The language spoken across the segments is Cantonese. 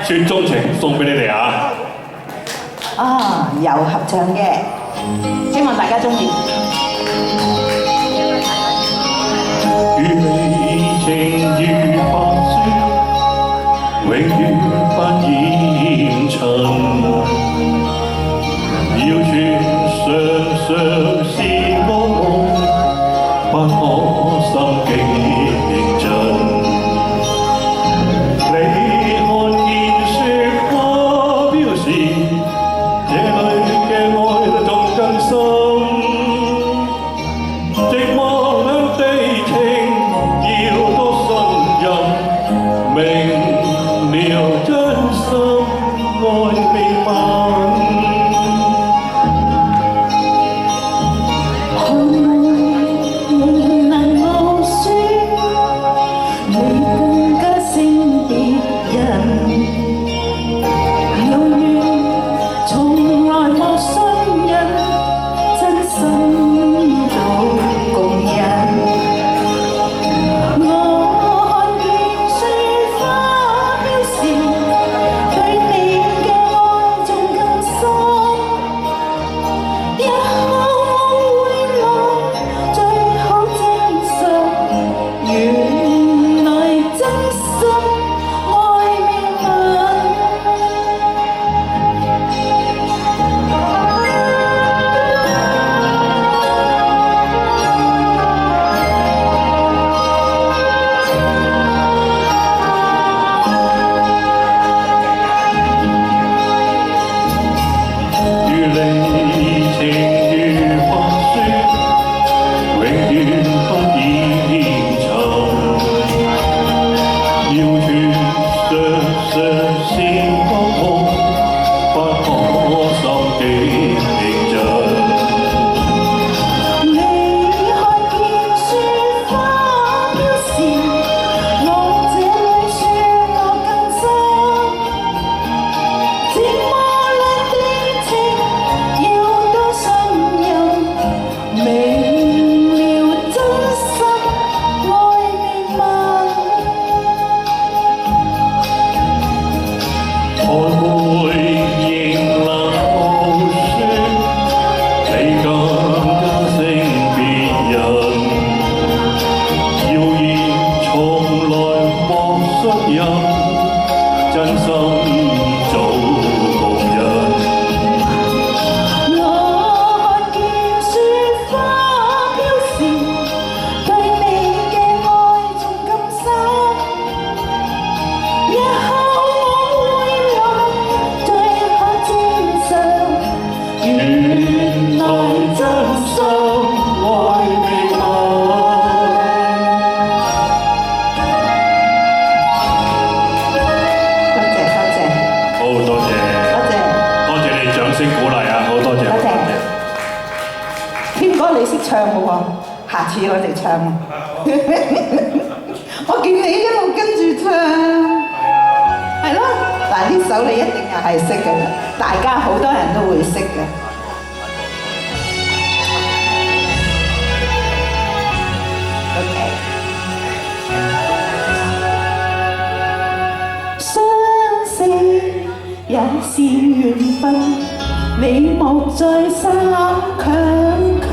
雪中情送俾你哋啊！啊，有合唱嘅，希望大家中意。如離情如白雪，永遠不言塵。要傳常常是噩夢，不可心境認真。你看見雪花飄時，這裏嘅愛仲更深。寂寞兩地情，要多信任，明了真心愛未泯。唱嘅喎，下次我哋唱。我見你一路跟住唱，係咯。嗱，呢首你一定又係識嘅啦，大家好多人都會識嘅。OK。相識也是緣分，你莫再三強求。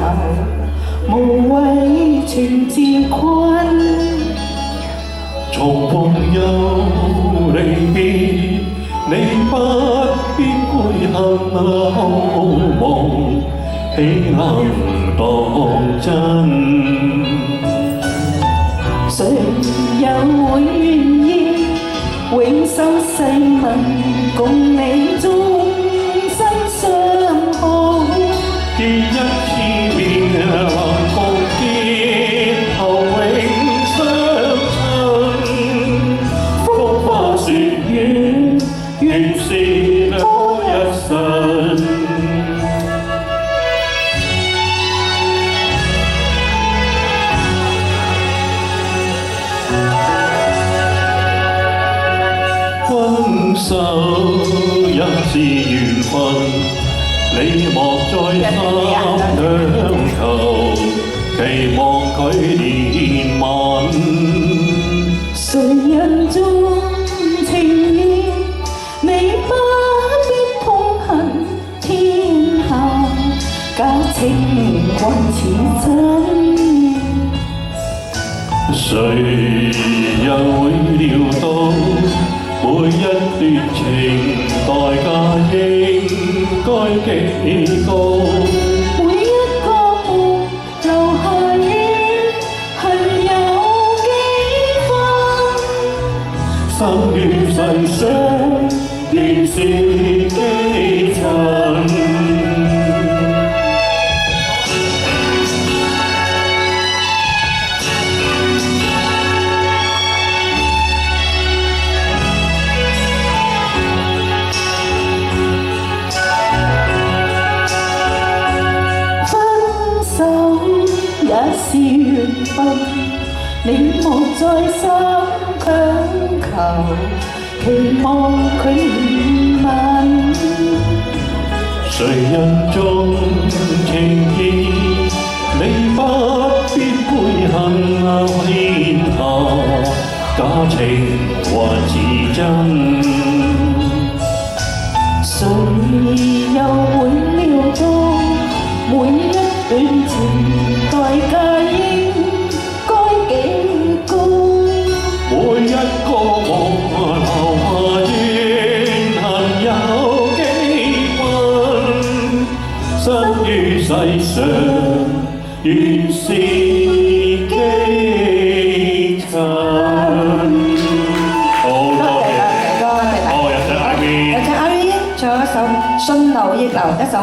無謂情自困，從朋友離別，你不必悔恨好夢，豈能當真？誰又會願意永守世盟，共你終身相好？見一次面。願是多一生，分手也是緣分，你莫再三強求，期望佢憐憫。誰人縱情意？還似真。誰又會料到每一段情代價應該幾高？每一個夢留下於恨有幾分？生於世上原是基層。也是緣分，你莫再三強求，期望佢憐憫。誰人重情義，你不必悔恨天下，假情還是真。誰又會料到每一段情代價應該幾高？每一個夢留下怨恨有幾分？生於世上原是基層。好多謝。好，有請 Ivy。有請 Ivy 唱一首《順流逆流》，一首。